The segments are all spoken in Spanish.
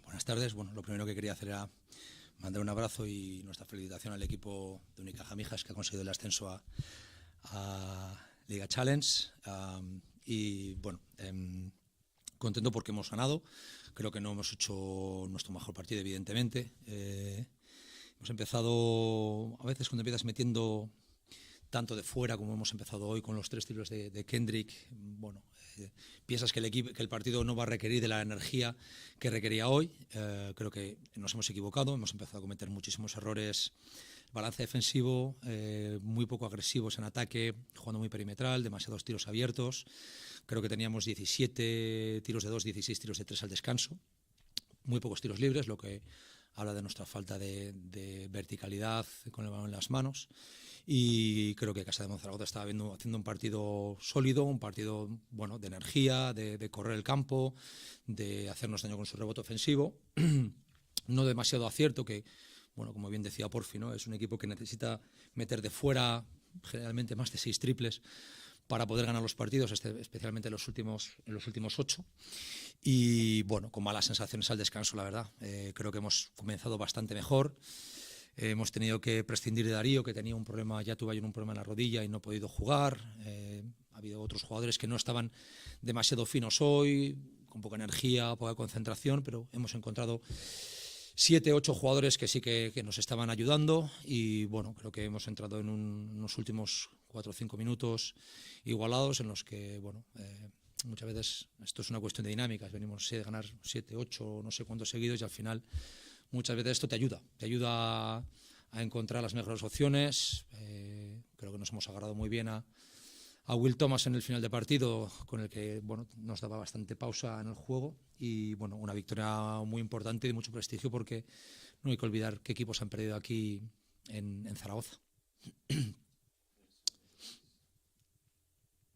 Buenas tardes. Bueno, lo primero que quería hacer era mandar un abrazo y nuestra felicitación al equipo de Unicaja Mijas, que ha conseguido el ascenso a Liga Challenge. Y bueno, contento porque hemos ganado. Creo que no hemos hecho nuestro mejor partido, evidentemente. Hemos empezado, a veces cuando empiezas metiendo tanto de fuera como hemos empezado hoy con los 3 tiros de Kendrick, bueno, piensas que el partido no va a requerir de la energía que requería hoy. Creo que nos hemos equivocado, hemos empezado a cometer muchísimos errores, balance defensivo, muy poco agresivos en ataque, jugando muy perimetral, demasiados tiros abiertos. Creo que teníamos 17 tiros de 2, 16 tiros de 3 al descanso, muy pocos tiros libres, lo que habla de nuestra falta de verticalidad con el balón en las manos. Y creo que Casa de Monzaragoza estaba haciendo un partido sólido, un partido bueno, de energía, de correr el campo, de hacernos daño con su rebote ofensivo. No demasiado acierto, que, bueno, como bien decía Porfi, ¿no? Es un equipo que necesita meter de fuera generalmente más de 6 triples para poder ganar los partidos, especialmente en los últimos 8. Y bueno, con malas sensaciones al descanso, la verdad. Creo que hemos comenzado bastante mejor. Hemos tenido que prescindir de Darío, que tenía un problema, ya tuvo un problema en la rodilla y no ha podido jugar. Ha habido otros jugadores que no estaban demasiado finos hoy, con poca energía, poca concentración, pero hemos encontrado 7, 8 jugadores que sí que nos estaban ayudando. Y bueno, creo que hemos entrado en unos últimos 4 o 5 minutos igualados en los que, bueno, muchas veces esto es una cuestión de dinámicas. Venimos de ganar 7, 8, no sé cuántos seguidos, y al final muchas veces esto te ayuda a encontrar las mejores opciones. Creo que nos hemos agarrado muy bien a Will Thomas en el final de partido, con el que bueno, nos daba bastante pausa en el juego. Y bueno, una victoria muy importante y de mucho prestigio, porque no hay que olvidar qué equipos han perdido aquí en Zaragoza.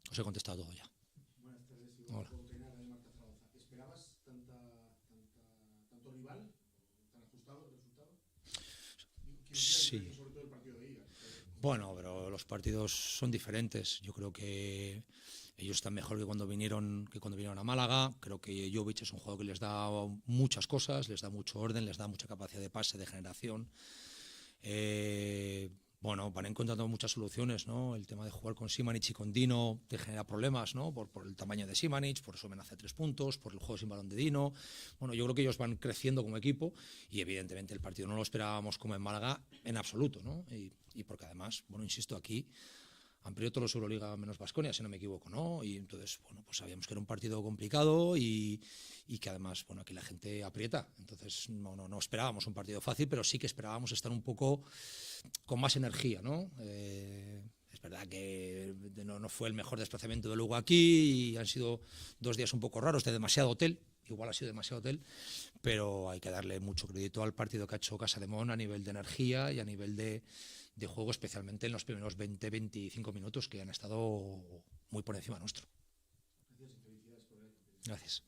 Os he contestado todo ya. Buenas tardes, Iván Hola. Contreras, Radio Marca Zaragoza. ¿Esperabas tanto rival, tan ajustado el resultado? Quiero decir la Sí. diferencia sobre todo del partido de ida. Bueno, pero los partidos son diferentes. Yo creo que ellos están mejor que cuando vinieron a Málaga. Creo que Jovic es un jugador que les da muchas cosas, les da mucho orden, les da mucha capacidad de pase, de generación. Bueno, van encontrando muchas soluciones, ¿no? El tema de jugar con Simanic y con Dino te genera problemas, ¿no? Por el tamaño de Simanic, por su amenaza de 3 puntos, por el juego sin balón de Dino. Bueno, yo creo que ellos van creciendo como equipo, y evidentemente el partido no lo esperábamos como en Málaga en absoluto, ¿no? Y porque además, bueno, insisto, aquí han perdido todos los Euroliga menos Baskonia, si no me equivoco, ¿no? Y entonces, bueno, pues sabíamos que era un partido complicado y que además, bueno, aquí la gente aprieta. Entonces, no esperábamos un partido fácil, pero sí que esperábamos estar un poco con más energía, ¿no? Es verdad que no fue el mejor desplazamiento de Lugo aquí y han sido 2 días un poco raros, de demasiado hotel. Igual ha sido demasiado hotel, pero hay que darle mucho crédito al partido que ha hecho Casa de Mon a nivel de energía y a nivel de juego, especialmente en los primeros 20-25 minutos, que han estado muy por encima nuestro. Gracias y felicidades por el campeonato. Gracias.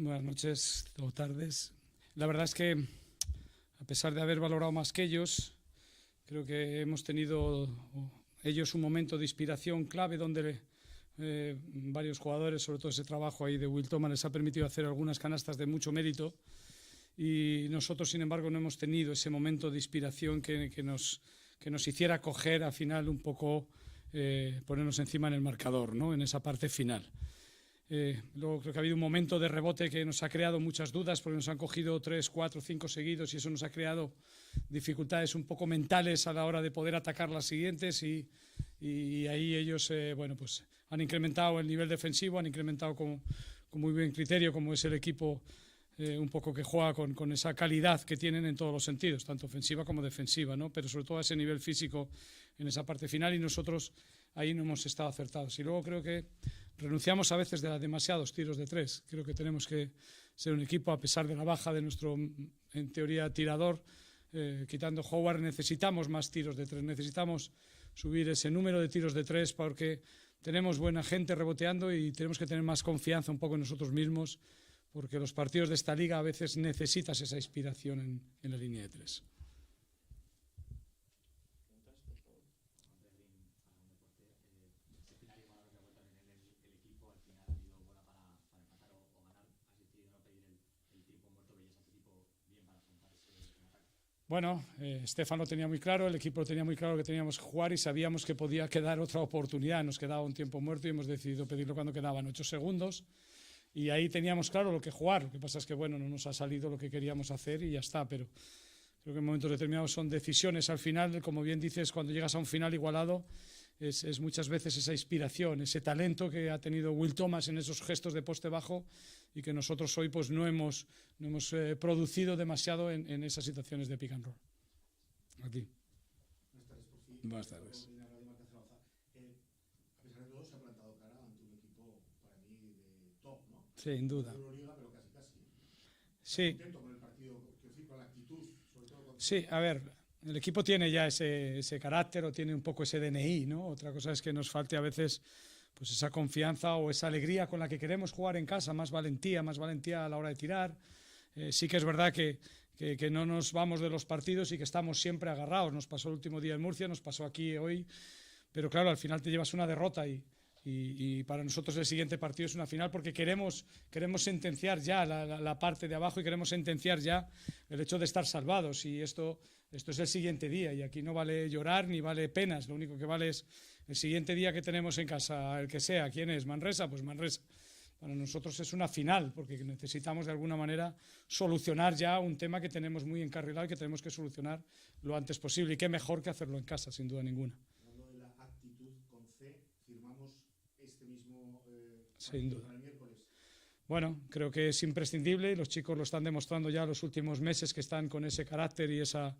Buenas noches o tardes. La verdad es que, a pesar de haber valorado más que ellos, creo que hemos tenido ellos un momento de inspiración clave donde varios jugadores, sobre todo ese trabajo ahí de Will Thomas, les ha permitido hacer algunas canastas de mucho mérito, y nosotros, sin embargo, no hemos tenido ese momento de inspiración que nos hiciera coger al final un poco, ponernos encima en el marcador, ¿no? En esa parte final. Luego creo que ha habido un momento de rebote que nos ha creado muchas dudas, porque nos han cogido 3, 4, 5 seguidos, y eso nos ha creado dificultades un poco mentales a la hora de poder atacar las siguientes, y ahí ellos bueno, pues han incrementado el nivel defensivo, han incrementado con muy buen criterio, como es el equipo un poco que juega con esa calidad que tienen en todos los sentidos, tanto ofensiva como defensiva, ¿no? Pero sobre todo a ese nivel físico en esa parte final, y nosotros ahí no hemos estado acertados. Y luego creo que renunciamos a veces de demasiados tiros de tres. Creo que tenemos que ser un equipo, a pesar de la baja de nuestro, en teoría, tirador, quitando Howard, necesitamos más tiros de tres, necesitamos subir ese número de tiros de tres, porque tenemos buena gente reboteando y tenemos que tener más confianza un poco en nosotros mismos, porque los partidos de esta liga a veces necesitas esa inspiración en la línea de tres. Bueno, Stefan lo tenía muy claro, el equipo lo tenía muy claro que teníamos que jugar, y sabíamos que podía quedar otra oportunidad. Nos quedaba un tiempo muerto y hemos decidido pedirlo cuando quedaban 8 segundos. Y ahí teníamos claro lo que jugar. Lo que pasa es que, bueno, no nos ha salido lo que queríamos hacer y ya está. Pero creo que en momentos determinados son decisiones. Al final, como bien dices, cuando llegas a un final igualado, es muchas veces esa inspiración, ese talento que ha tenido Will Thomas en esos gestos de poste bajo, y que nosotros hoy pues no hemos producido demasiado en esas situaciones de pick and roll. A ti. Buenas tardes. A pesar de todo, se ha plantado cara ante un equipo, para mí, de top, ¿no? Sin duda. Euroliga, pero casi. Sí. Contento con el partido, con la actitud, sobre todo. Sí, a ver, el equipo tiene ya ese carácter, o tiene un poco ese DNI, ¿no? Otra cosa es que nos falte a veces pues esa confianza o esa alegría con la que queremos jugar en casa, más valentía a la hora de tirar. Sí que es verdad que no nos vamos de los partidos y que estamos siempre agarrados. Nos pasó el último día en Murcia, nos pasó aquí hoy, pero claro, al final te llevas una derrota, y para nosotros el siguiente partido es una final, porque queremos sentenciar ya la parte de abajo, y queremos sentenciar ya el hecho de estar salvados, y esto es el siguiente día, y aquí no vale llorar ni vale penas. Lo único que vale es el siguiente día que tenemos en casa, el que sea. ¿Quién es? Manresa, pues Manresa. Para nosotros es una final, porque necesitamos de alguna manera solucionar ya un tema que tenemos muy encarrilado y que tenemos que solucionar lo antes posible, y qué mejor que hacerlo en casa, sin duda ninguna. Hablando de la actitud con C, firmamos este mismo Sin duda. para el miércoles. Bueno, creo que es imprescindible, y los chicos lo están demostrando ya los últimos meses, que están con ese carácter y esa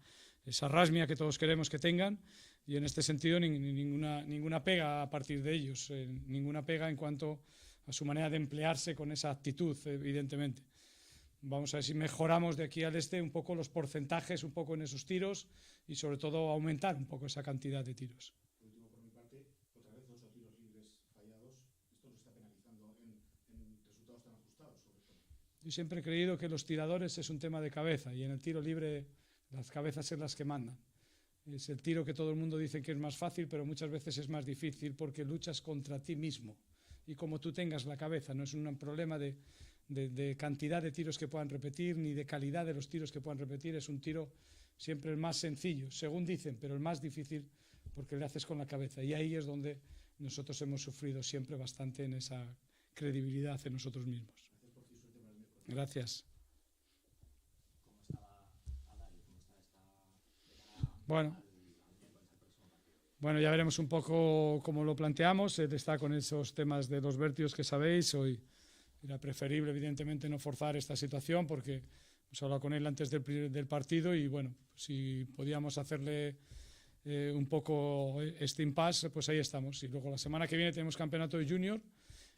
rasmia que todos queremos que tengan, y en este sentido ninguna pega a partir de ellos, ninguna pega en cuanto a su manera de emplearse con esa actitud, evidentemente. Vamos a ver si mejoramos de aquí al este un poco los porcentajes, un poco en esos tiros, y sobre todo aumentar un poco esa cantidad de tiros. Último por mi parte, otra vez 8 tiros libres fallados. Esto nos está penalizando en resultados tan ajustados, sobre todo. Yo siempre he creído que los tiradores es un tema de cabeza, y en el tiro libre las cabezas son las que mandan. Es el tiro que todo el mundo dice que es más fácil, pero muchas veces es más difícil, porque luchas contra ti mismo. Y como tú tengas la cabeza, no es un problema de cantidad de tiros que puedan repetir, ni de calidad de los tiros que puedan repetir. Es un tiro siempre el más sencillo, según dicen, pero el más difícil, porque le haces con la cabeza. Y ahí es donde nosotros hemos sufrido siempre bastante en esa credibilidad en nosotros mismos. Gracias. Bueno, ya veremos un poco cómo lo planteamos. Él está con esos temas de los vértigos que sabéis. Hoy era preferible, evidentemente, no forzar esta situación, porque hemos hablado con él antes del partido, y bueno, si podíamos hacerle un poco este impasse, pues ahí estamos. Y luego la semana que viene tenemos campeonato de junior,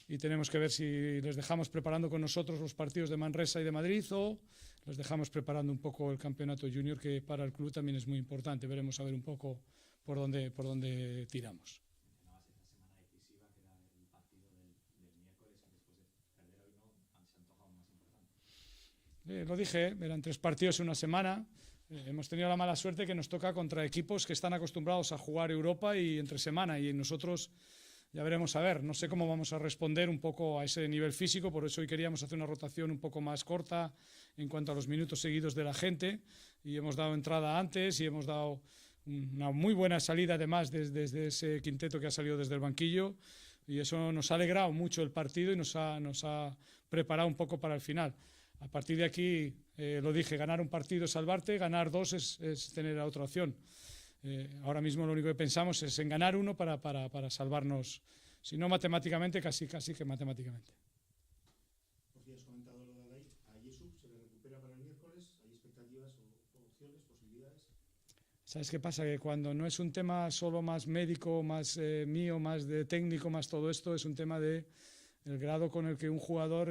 y tenemos que ver si les dejamos preparando con nosotros los partidos de Manresa y de Madrid, o les dejamos preparando un poco el campeonato junior, que para el club también es muy importante. Veremos a ver un poco por dónde tiramos. Mencionabas esta semana decisiva, que era el partido del miércoles, que después de perder hoy, ¿no? Se antoja aún más importante. Lo dije, eran 3 partidos en una semana. Hemos tenido la mala suerte que nos toca contra equipos que están acostumbrados a jugar Europa y entre semana, y nosotros ya veremos a ver. No sé cómo vamos a responder un poco a ese nivel físico, por eso hoy queríamos hacer una rotación un poco más corta en cuanto a los minutos seguidos de la gente, y hemos dado entrada antes y hemos dado una muy buena salida además desde ese quinteto que ha salido desde el banquillo, y eso nos ha alegrado mucho el partido y nos ha preparado un poco para el final. A partir de aquí, lo dije, ganar un partido es salvarte, ganar 2 es tener otra opción. Ahora mismo lo único que pensamos es en ganar 1 para salvarnos, si no matemáticamente, casi que matemáticamente. Porque has comentado lo de a Jesús, ¿se le recupera para el miércoles? ¿Hay expectativas o opciones, posibilidades? ¿Sabes qué pasa? Que cuando no es un tema solo más médico, más mío, más de técnico, más todo esto, es un tema de el grado con el que un jugador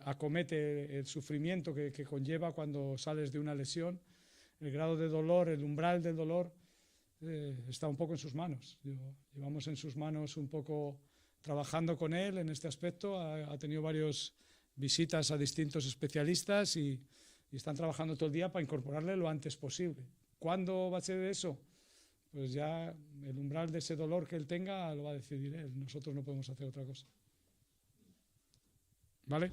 acomete el sufrimiento que conlleva cuando sales de una lesión, el grado de dolor, el umbral del dolor, está un poco en sus manos. Llevamos en sus manos un poco trabajando con él en este aspecto. Ha tenido varias visitas a distintos especialistas y están trabajando todo el día para incorporarle lo antes posible. ¿Cuándo va a ser eso? Pues ya el umbral de ese dolor que él tenga lo va a decidir él. Nosotros no podemos hacer otra cosa. ¿Vale?